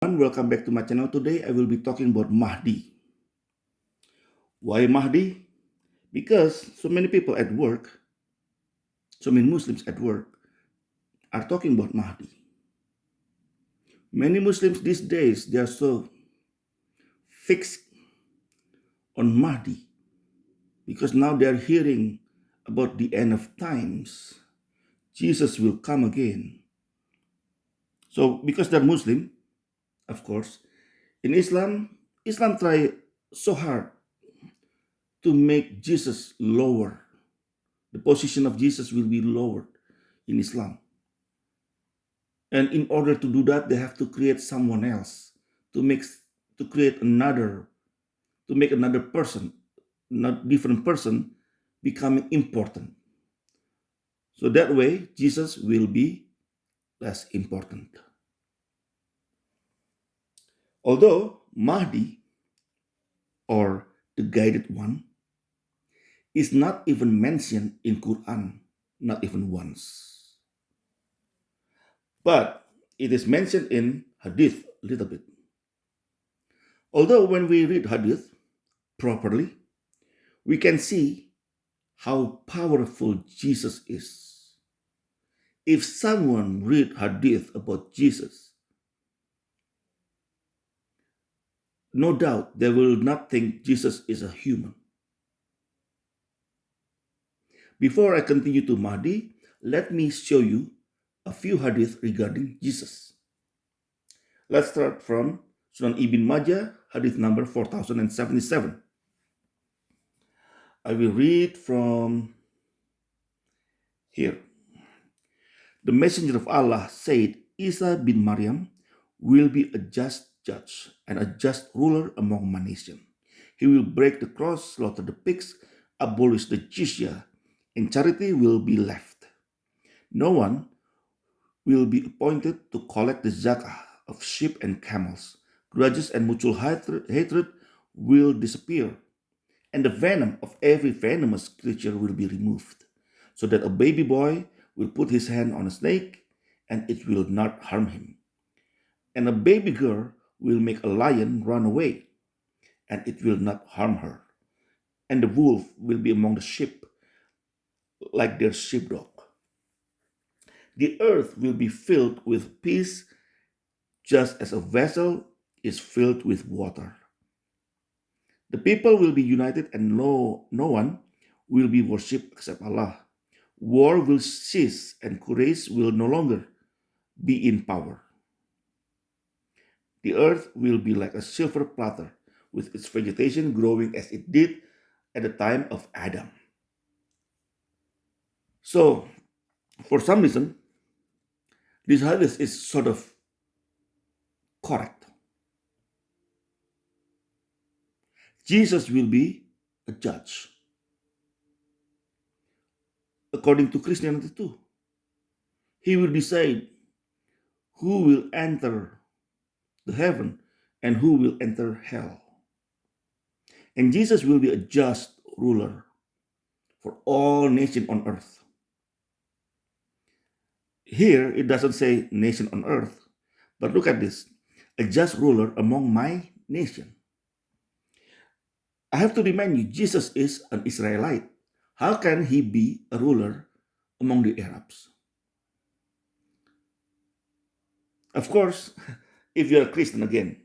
Welcome back to my channel. Today I will be talking about Mahdi. Why Mahdi? Because so many people at work, so many Muslims at work are talking about Mahdi. Many Muslims these days they are so fixed on Mahdi because now they are hearing about the end of times. Jesus will come again. So because they're Muslim, of course, in Islam try so hard to make Jesus lower. The position of Jesus will be lowered in Islam. And in order to do that, they have to create someone else to make to create another to make another person, not different person, becoming important. So that way, Jesus will be less important. Although Mahdi or the guided one is not even mentioned in Quran, not even once. But it is mentioned in Hadith a little bit. Although when we read Hadith properly, we can see how powerful Jesus is. If someone read Hadith about Jesus, no doubt they will not think Jesus is a human. Before I continue to Mahdi, let me show you a few hadith regarding Jesus. Let's start from Sunan Ibn Majah, hadith number 4077. I will read from here. The Messenger of Allah said, Isa bin Maryam will be a just judge and a just ruler among my nation. He will break the cross, slaughter the pigs, abolish the jizya, and charity will be left. No one will be appointed to collect the zakah of sheep and camels. Grudges and mutual hatred will disappear, and the venom of every venomous creature will be removed, so that a baby boy will put his hand on a snake and it will not harm him. And a baby girl will make a lion run away and it will not harm her. And the wolf will be among the sheep like their sheepdog. The earth will be filled with peace just as a vessel is filled with water. The people will be united and no one will be worshipped except Allah. War will cease and Quraysh will no longer be in power. The earth will be like a silver platter with its vegetation growing as it did at the time of Adam. So, for some reason, this hadith is sort of correct. Jesus will be a judge, according to Christianity too. He will decide who will enter the heaven and who will enter hell. And Jesus will be a just ruler for all nations on earth. Here, it doesn't say nation on earth, but look at this, a just ruler among my nation. I have to remind you, Jesus is an Israelite. How can he be a ruler among the Arabs? Of course, if you're a Christian again,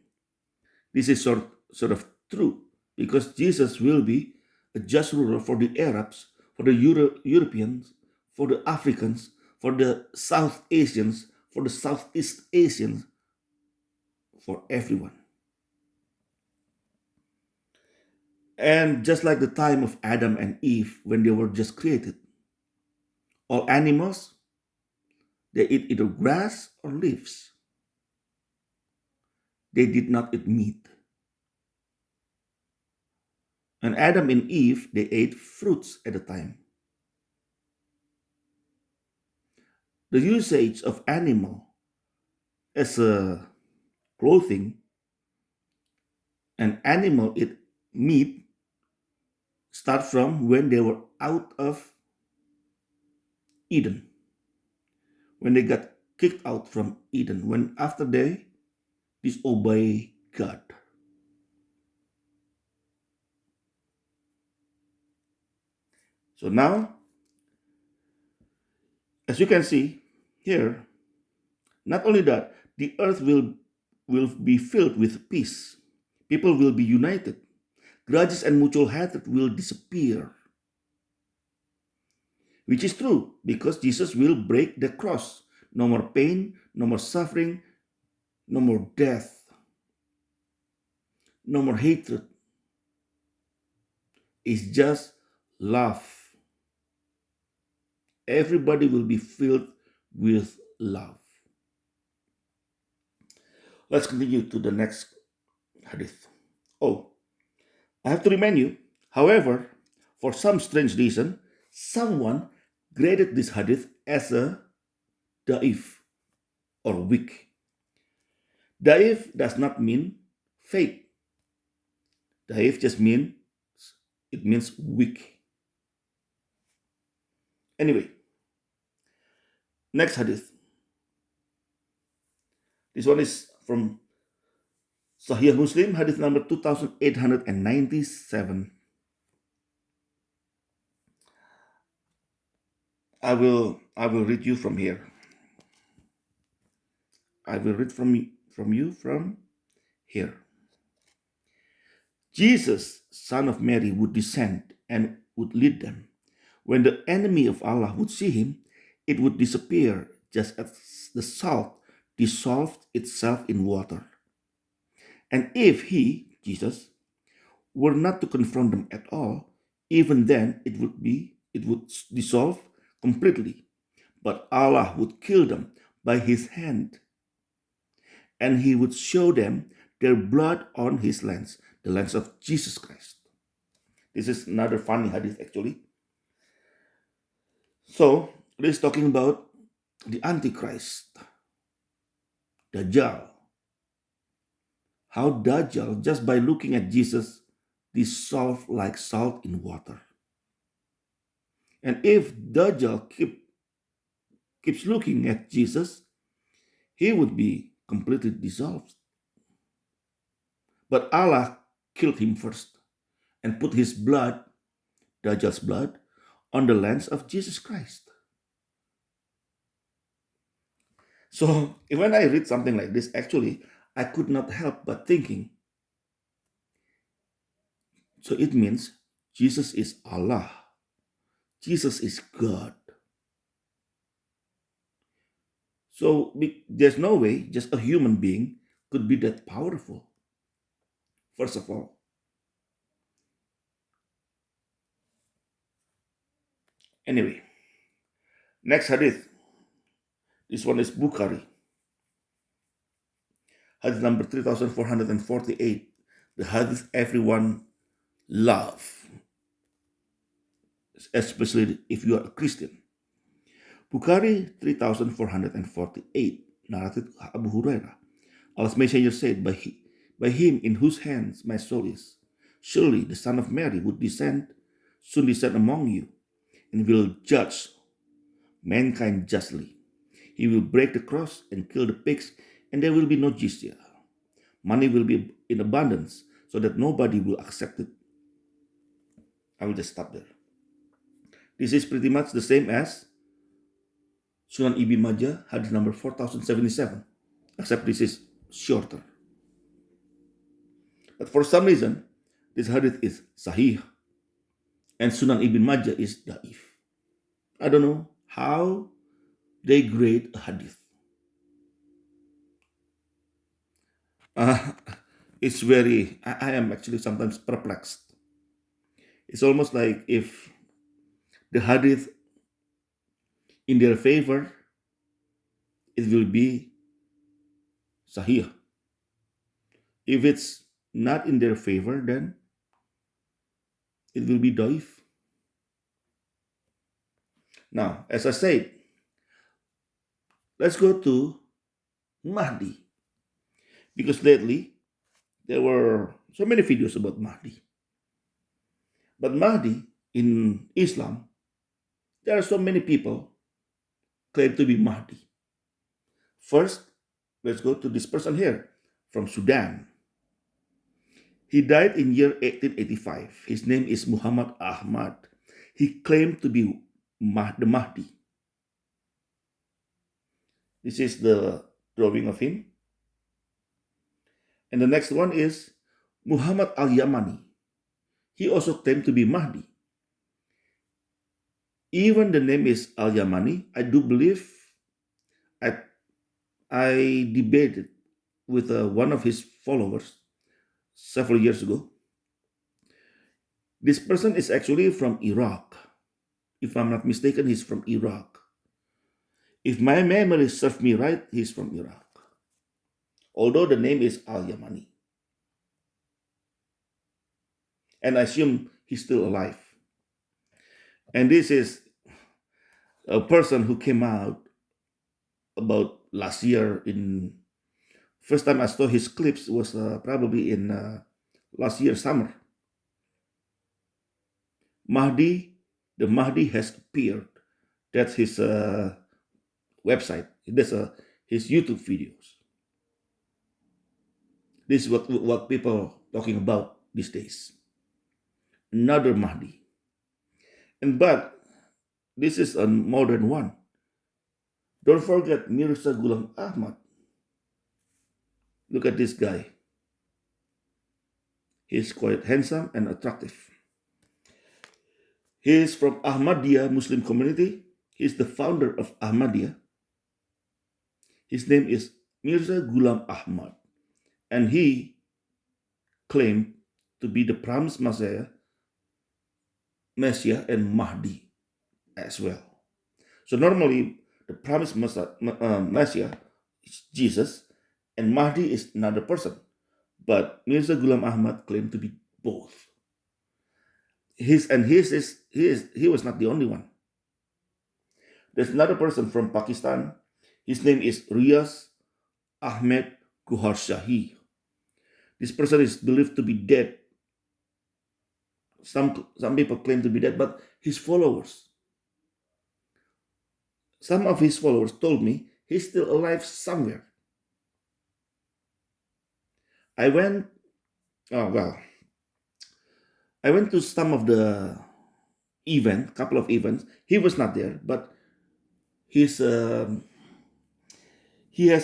this is sort of true because Jesus will be a just ruler for the Arabs, for the Europeans, for the Africans, for the South Asians, for the Southeast Asians, for everyone. And just like the time of Adam and Eve when they were just created, all animals, they eat either grass or leaves. They did not eat meat. And Adam and Eve, they ate fruits at the time. The usage of animal as a clothing and animal eat meat start from when they were out of Eden, when they got kicked out from Eden, when after they disobey God. So now, as you can see here, not only that, the earth will be filled with peace. People will be united. Grudges and mutual hatred will disappear, which is true because Jesus will break the cross. No more pain, no more suffering, no more death, no more hatred. It's just love. Everybody will be filled with love. Let's continue to the next hadith. Oh, I have to remind you, however, for some strange reason, someone graded this hadith as a da'if or weak. Da'if does not mean fake. Da'if just means it means weak. Anyway, next hadith. This one is from Sahih Muslim, hadith number 2897. I will read you from here. I will read from you from here. Jesus, son of Mary, would descend and would lead them. When the enemy of Allah would see him, it would disappear just as the salt dissolved itself in water. And if he, Jesus, were not to confront them at all, even then it would dissolve completely. But Allah would kill them by his hand, and he would show them their blood on his lance, the lance of Jesus Christ. This is another funny hadith actually. So, it is talking about the Antichrist, Dajjal. How Dajjal, just by looking at Jesus, dissolve like salt in water. And if Dajjal keeps looking at Jesus, he would be completely dissolved. But Allah killed him first and put his blood, Dajjal's blood, on the lance of Jesus Christ. So when I read something like this, actually, I could not help but thinking, so it means Jesus is Allah. Jesus is God. So there's no way just a human being could be that powerful, first of all. Anyway, next hadith. This one is Bukhari. Hadith number 3448. The hadith everyone love, especially if you are a Christian. Bukhari 3448, narrated Abu Hurairah. Allah's messenger said, by him in whose hands my soul is, surely the Son of Mary would soon descend among you, and will judge mankind justly. He will break the cross and kill the pigs, and there will be no jizya. Money will be in abundance, so that nobody will accept it. I will just stop there. This is pretty much the same as Sunan Ibn Majah, hadith number 4077, except this is shorter. But for some reason, this hadith is sahih, and Sunan Ibn Majah is da'if. I don't know how they grade a hadith. Uh, I am actually sometimes perplexed. It's almost like if the hadith in their favor, it will be sahih. If it's not in their favor, then it will be daif. Now, as I said, let's go to Mahdi. Because lately, there were so many videos about Mahdi. But Mahdi, in Islam, there are so many people claim to be Mahdi. First, let's go to this person here, from Sudan. He died in year 1885. His name is Muhammad Ahmad. He claimed to be the Mahdi. This is the drawing of him. And the next one is Muhammad al-Yamani. He also claimed to be Mahdi. Even the name is al-Yamani. I do believe I, I debated with one of his followers several years ago. This person is actually from Iraq. If I'm not mistaken, he's from Iraq. If my memory serves me right, he's from Iraq. Although the name is al-Yamani. And I assume he's still alive. And this is a person who came out about last year. In first time I saw his clips was probably in last year summer. Mahdi, the Mahdi has appeared. That's his website. That's his YouTube videos. This is what people are talking about these days. Another Mahdi. But this is a modern one. Don't forget Mirza Ghulam Ahmad. Look at this guy. He's quite handsome and attractive. He is from Ahmadiyya Muslim community. He's the founder of Ahmadiyya. His name is Mirza Ghulam Ahmad. And he claimed to be the promised Messiah and Mahdi as well. So normally the promised Messiah is Jesus and Mahdi is another person. But Mirza Ghulam Ahmad claimed to be both. He was not the only one. There's another person from Pakistan. His name is Riaz Ahmed Guhar Shahi. This person is believed to be dead. Some people claim to be dead, but some of his followers told me he's still alive somewhere. I went to some of the couple of events. He was not there, but he has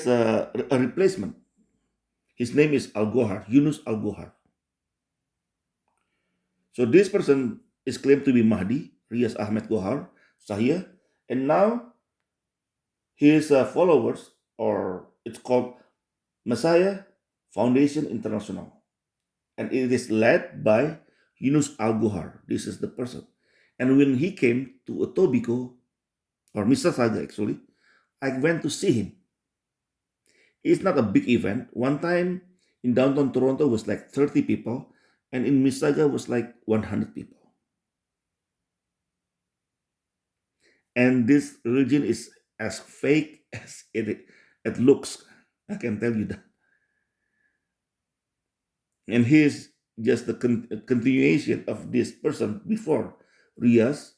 a replacement. His name is Yunus Al Gohar. So this person is claimed to be Mahdi, Riaz Ahmed Gohar, Sahia, and now his followers, or it's called Messiah Foundation International, and it is led by Yunus Al Gohar. This is the person. And when he came to Etobicoke, or Mississauga actually, I went to see him. It's not a big event. One time in downtown Toronto was like 30 people, and in Mississauga was like 100 people. And this religion is as fake as it looks. I can tell you that. And he is just the continuation of this person before, Riaz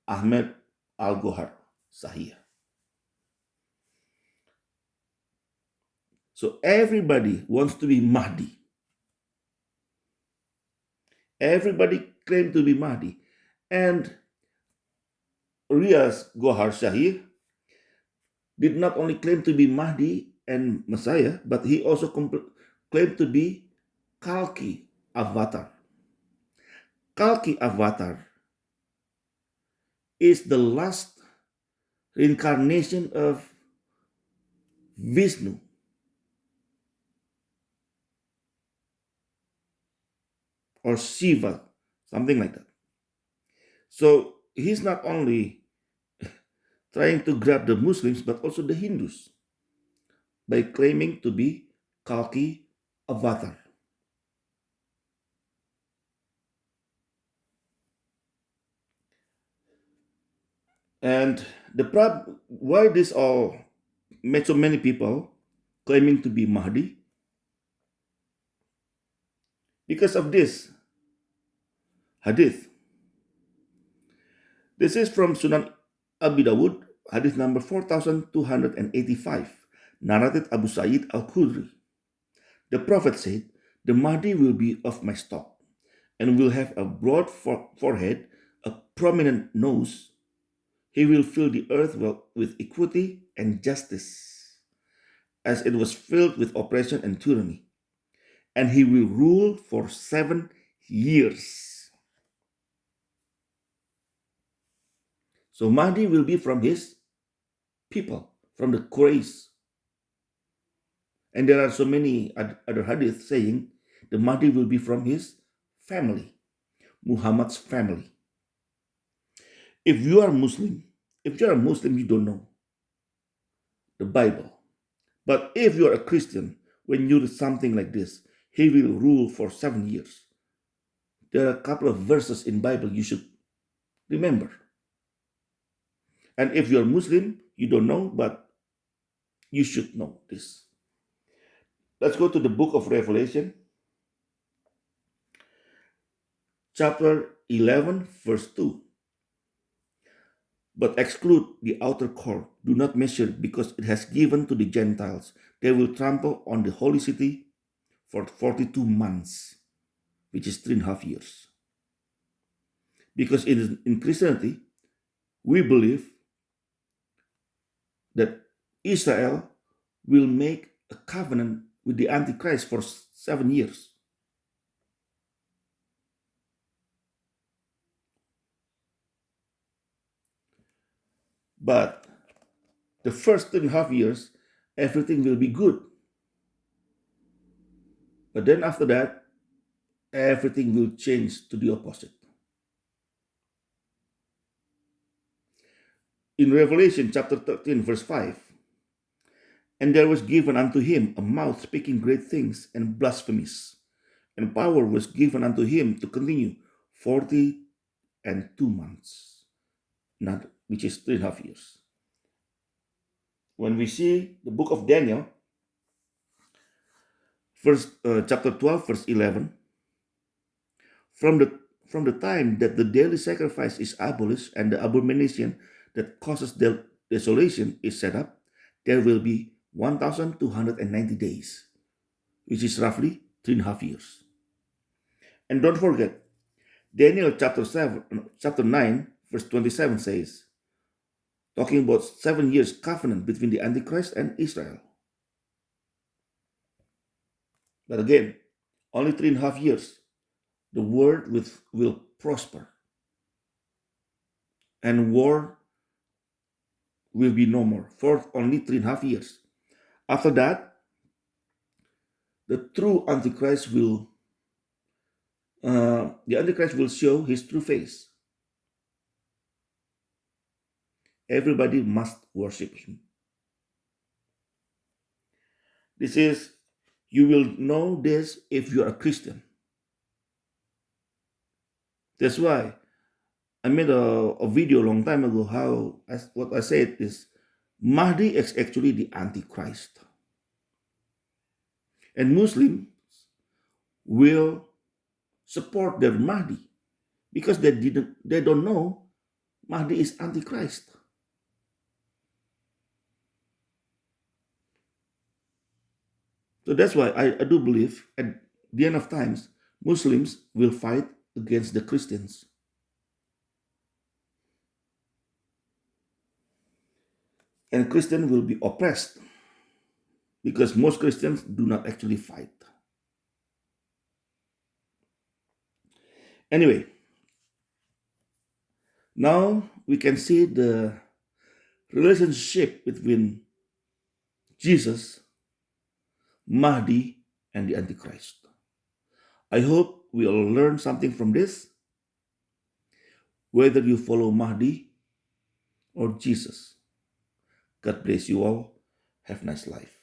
Ahmed Al Gohar Sahia. So everybody wants to be Mahdi. Everybody claims to be Mahdi. And Riaz Gohar Shahi did not only claim to be Mahdi and Messiah, but he also claimed to be Kalki Avatar. Kalki Avatar is the last reincarnation of Vishnu. Or Shiva, something like that. So he's not only trying to grab the Muslims, but also the Hindus by claiming to be Kalki Avatar. And the problem, why this all made so many people claiming to be Mahdi? Because of this hadith. This is from Sunan Abi Dawud, hadith number 4285. narrated Abu Sa'id al-Khudri. The Prophet said, "The Mahdi will be of my stock and will have a broad forehead, a prominent nose. He will fill the earth with equity and justice, as it was filled with oppression and tyranny. And he will rule for 7 years." So Mahdi will be from his people, from the Quraysh. And there are so many other hadiths saying the Mahdi will be from his family, Muhammad's family. If you are Muslim, if you are a Muslim, you don't know the Bible. But if you are a Christian, when you read something like this, he will rule for 7 years. There are a couple of verses in Bible you should remember. And if you are Muslim, you don't know, but you should know this. Let's go to the book of Revelation, chapter 11, verse 2. But exclude the outer court. Do not measure it, because it has given to the Gentiles. They will trample on the holy city for 42 months, which is 3.5 years. Because in Christianity, we believe that Israel will make a covenant with the Antichrist for 7 years. But the first 3.5 years, everything will be good. But then after that, everything will change to the opposite. In Revelation chapter 13, verse 5, "And there was given unto him a mouth speaking great things and blasphemies, and power was given unto him to continue 40 and 2 months," which is 3.5 years. When we see the book of Daniel, chapter 12, verse 11, from the time that the daily sacrifice is abolished and the abomination that causes desolation is set up, there will be 1,290 days, which is roughly 3.5 years. And don't forget, Daniel chapter 9, verse 27 says, talking about 7 years covenant between the Antichrist and Israel. But again, only 3.5 years, the world will prosper, and war will be no more for only 3.5 years. After that, the true Antichrist will show his true face. Everybody must worship him. You will know this if you are a Christian. That's why I made a video a long time ago. What I said is Mahdi is actually the Antichrist. And Muslims will support their Mahdi because they don't know Mahdi is Antichrist. So that's why I do believe at the end of times, Muslims will fight against the Christians. And Christians will be oppressed because most Christians do not actually fight. Anyway, now we can see the relationship between Jesus, Mahdi, and the Antichrist. I hope we all learn something from this. Whether you follow Mahdi or Jesus. God bless you all. Have a nice life.